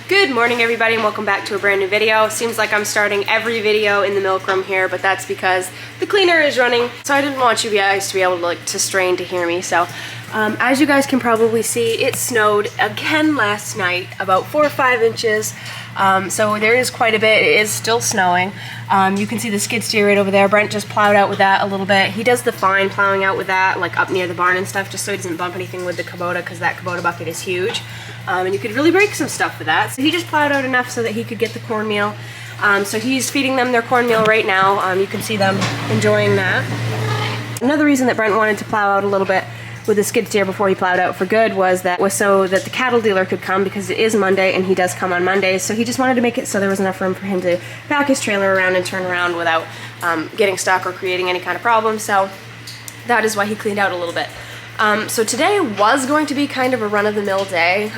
Good morning everybody and welcome back to a brand new video. Seems like I'm starting every video in the milk room here, but that's because the cleaner is running. So I didn't want you guys to be able to strain to hear me. So as you guys can probably see, it snowed again last night, about 4 or 5 inches. So there is quite a bit. It is still snowing. You can see the skid steer right over there. Brent just plowed out with that a little bit. He does the fine plowing out with that, like up near the barn and stuff, just so he doesn't bump anything with the Kubota, because that Kubota bucket is huge. And you could really break some stuff with that. So he just plowed out enough so that he could get the cornmeal. So he's feeding them their cornmeal right now. You can see them enjoying that. Another reason that Brent wanted to plow out a little bit with the skid steer before he plowed out for good was so that the cattle dealer could come, because it is Monday and he does come on Mondays. So he just wanted to make it so there was enough room for him to back his trailer around and turn around without getting stuck or creating any kind of problem. So that is why he cleaned out a little bit. So today was going to be kind of a run-of-the-mill day.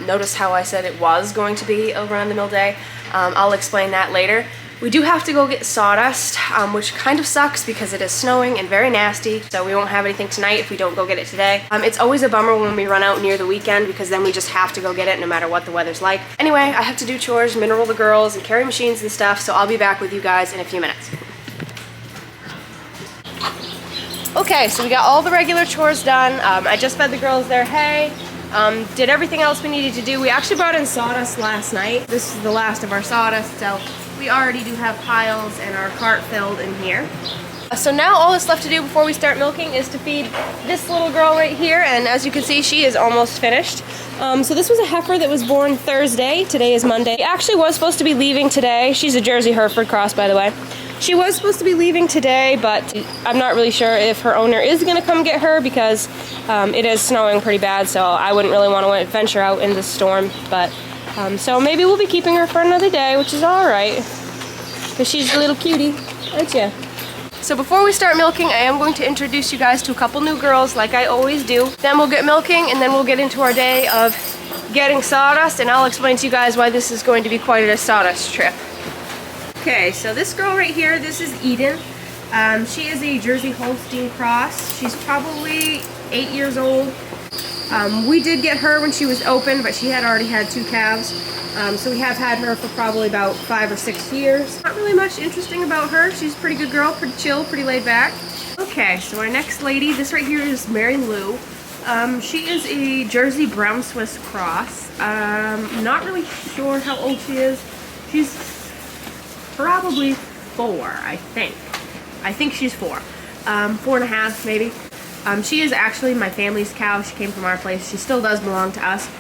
Notice how I said it was going to be a run-of-the-mill day. I'll explain that later. We do have to go get sawdust, which kind of sucks because it is snowing and very nasty, so we won't have anything tonight if we don't go get it today. It's always a bummer when we run out near the weekend, because then we just have to go get it no matter what the weather's like. Anyway, I have to do chores, mineral the girls, and carry machines and stuff, so I'll be back with you guys in a few minutes. Okay, so we got all the regular chores done. I just fed the girls their hay, did everything else we needed to do. We actually brought in sawdust last night. This is the last of our sawdust, so we already do have piles and our cart filled in here. So now all that's left to do before we start milking is to feed this little girl right here, and as you can see, she is almost finished. So this was a heifer that was born Thursday. Today is Monday. She actually was supposed to be leaving today. She's a Jersey Hereford cross, by the way. She was supposed to be leaving today, but I'm not really sure if her owner is going to come get her, because it is snowing pretty bad, so I wouldn't really want to venture out in the storm. But so maybe we'll be keeping her for another day, which is alright, because she's a little cutie, aren't you? So before we start milking, I am going to introduce you guys to a couple new girls, like I always do. Then we'll get milking, and then we'll get into our day of getting sawdust, and I'll explain to you guys why this is going to be quite a sawdust trip. Okay, so this girl right here, this is Eden. She is a Jersey Holstein cross. She's probably 8 years old. We did get her when she was open, but she had already had 2 calves. So we have had her for probably about 5 or 6 years. Not really much interesting about her. She's a pretty good girl, pretty chill, pretty laid back. Okay, so our next lady, this right here is Mary Lou. She is a Jersey Brown Swiss cross. Not really sure how old she is. She's probably 4, I think. I think she's 4. 4.5 maybe. She is actually my family's cow. She came from our place. She still does belong to us.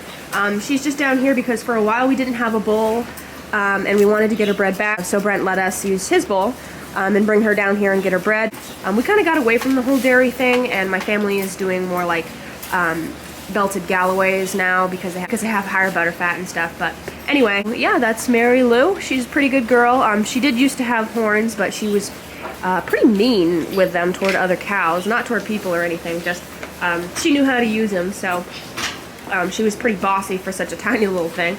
She's just down here because for a while we didn't have a bull, and we wanted to get her bred back. So Brent let us use his bull and bring her down here and get her bred. We kind of got away from the whole dairy thing, and my family is doing more like belted Galloways now because they have higher butter fat and stuff. But anyway, yeah, that's Mary Lou. She's a pretty good girl. She did used to have horns, but she was pretty mean with them toward other cows, not toward people or anything, just she knew how to use them, so she was pretty bossy for such a tiny little thing.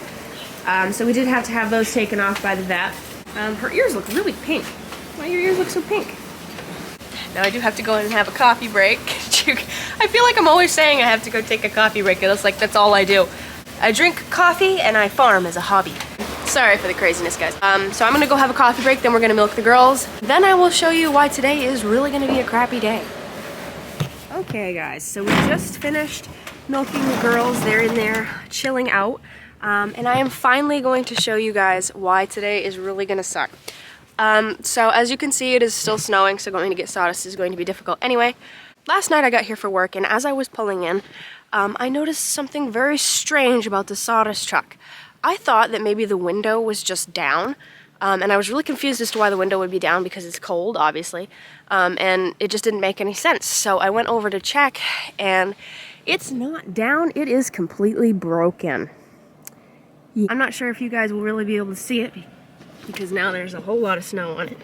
So we did have to have those taken off by the vet. Her ears look really pink. Why do your ears look so pink? Now I do have to go in and have a coffee break. I feel like I'm always saying I have to go take a coffee break. It's like that's all I do. I drink coffee and I farm as a hobby. Sorry for the craziness, guys. So I'm gonna go have a coffee break, then we're gonna milk the girls. Then I will show you why today is really gonna be a crappy day. Okay guys, so we just finished milking the girls. They're in there chilling out. And I am finally going to show you guys why today is really gonna suck. So as you can see, it is still snowing, so going to get sawdust is going to be difficult. Anyway, last night I got here for work, and as I was pulling in, I noticed something very strange about the sawdust truck. I thought that maybe the window was just down, and I was really confused as to why the window would be down, because it's cold, obviously, and it just didn't make any sense. So I went over to check, and it's not down, it is completely broken. I'm not sure if you guys will really be able to see it, because now there's a whole lot of snow on it.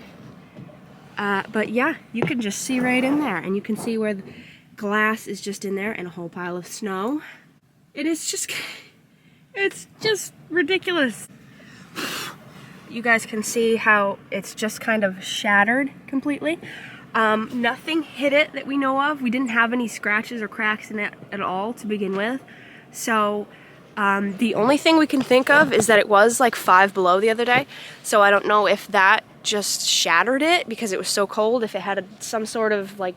But yeah, you can just see right in there, and you can see where the glass is just in there and a whole pile of snow. It's just ridiculous. You guys can see how it's just kind of shattered completely. Nothing hit it that we know of. We didn't have any scratches or cracks in it at all to begin with. So The only thing we can think of is that it was like 5 below the other day, so I don't know if that just shattered it because it was so cold, if it had some sort of like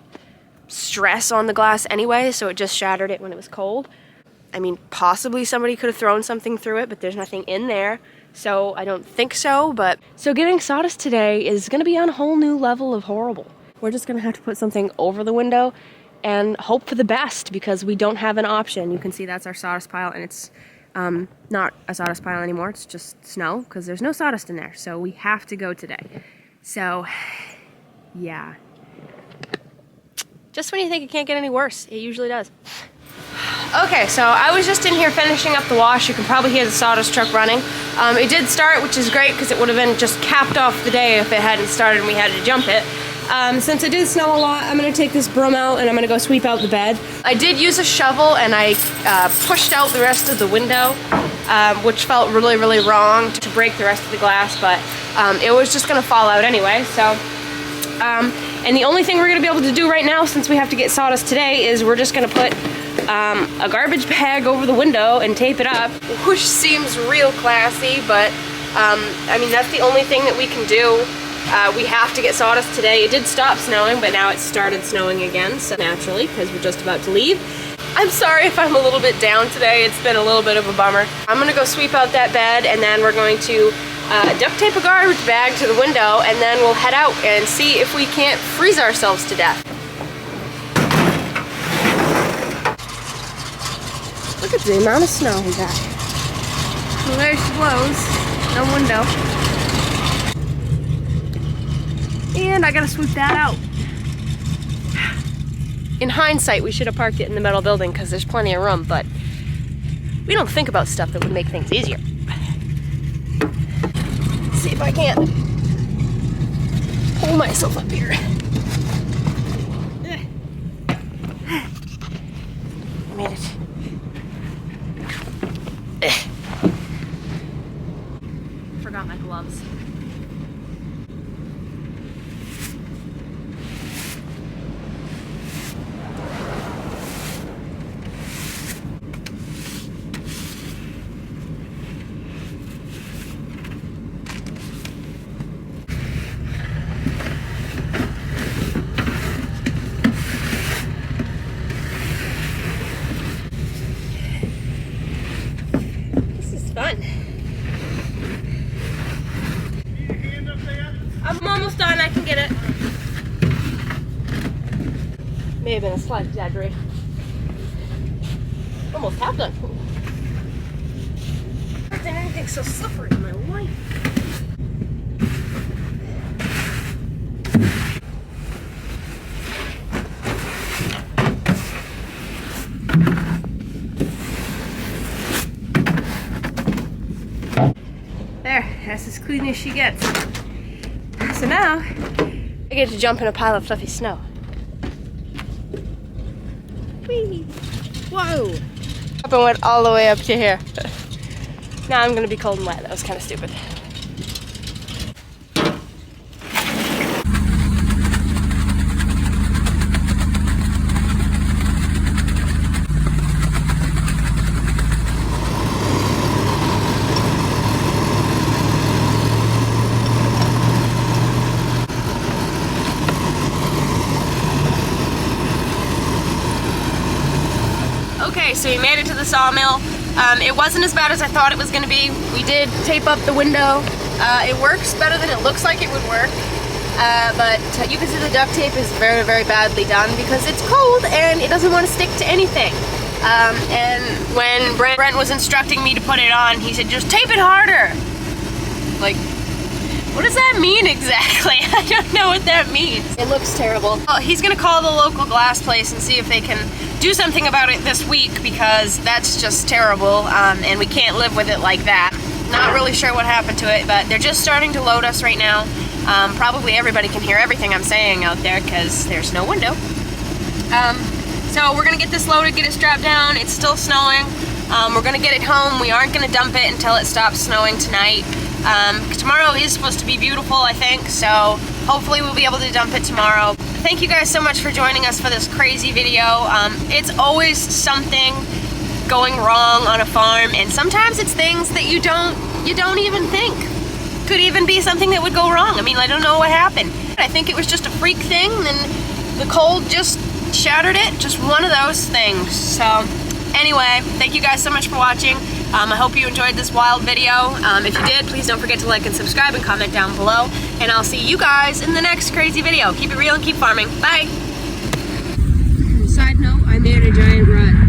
stress on the glass anyway, so it just shattered it when it was cold. I mean, possibly somebody could have thrown something through it, but there's nothing in there, so I don't think so. But so getting sawdust today is gonna be on a whole new level of horrible. We're just gonna have to put something over the window and hope for the best because we don't have an option. You can see that's our sawdust pile, and it's not a sawdust pile anymore, it's just snow because there's no sawdust in there, so we have to go today. So yeah, just when you think it can't get any worse, it usually does. Okay, so I was just in here finishing up the wash. You can probably hear the sawdust truck running. It did start, which is great because it would have been just capped off the day if it hadn't started and we had to jump it. Since it did snow a lot, I'm going to take this broom out and I'm going to go sweep out the bed. I did use a shovel and I pushed out the rest of the window, which felt really, really wrong to break the rest of the glass, but it was just going to fall out anyway. So, and the only thing we're going to be able to do right now, since we have to get sawdust today, is we're just going to put a garbage bag over the window and tape it up, which seems real classy, but I mean, that's the only thing that we can do. We have to get sawdust today. It did stop snowing, but now it started snowing again, so naturally, because we're just about to leave. I'm sorry if I'm a little bit down today. It's been a little bit of a bummer. I'm gonna go sweep out that bed, and then we're going to duct tape a garbage bag to the window, and then we'll head out and see if we can't freeze ourselves to death. Look at the amount of snow we got. Well, there she blows. No window. And I gotta sweep that out. In hindsight, we should have parked it in the metal building because there's plenty of room, but we don't think about stuff that would make things easier. Let's see if I can't pull myself up here. Made it. Forgot my gloves. Fun. I'm almost done, I can get it. May have been a slight exaggeration. Almost half done. I've never done anything so slippery in my life. There, that's as clean as she gets. So now, I get to jump in a pile of fluffy snow. Whee! Whoa! Up and went all the way up to here. Now I'm gonna be cold and wet. That was kind of stupid. Okay, so we made it to the sawmill. It wasn't as bad as I thought it was going to be. We did tape up the window. It works better than it looks like it would work. But you can see the duct tape is very, very badly done because it's cold and it doesn't want to stick to anything. And when Brent was instructing me to put it on, he said, just tape it harder. Like, what does that mean exactly? I don't know what that means. It looks terrible. Well, he's gonna call the local glass place and see if they can do something about it this week because that's just terrible, and we can't live with it like that. Not really sure what happened to it, but they're just starting to load us right now. Probably everybody can hear everything I'm saying out there because there's no window. So we're gonna get this loaded, get it strapped down. It's still snowing. We're gonna get it home. We aren't gonna dump it until it stops snowing tonight. Tomorrow is supposed to be beautiful, I think, so hopefully we'll be able to dump it tomorrow. Thank you guys so much for joining us for this crazy video. It's always something going wrong on a farm, and sometimes it's things that you don't even think could even be something that would go wrong. I mean, I don't know what happened. I think it was just a freak thing, and the cold just shattered it. Just one of those things. So anyway, thank you guys so much for watching. I hope you enjoyed this wild video. If you did, please don't forget to like and subscribe and comment down below. And I'll see you guys in the next crazy video. Keep it real and keep farming. Bye. Side note, I made a giant rut.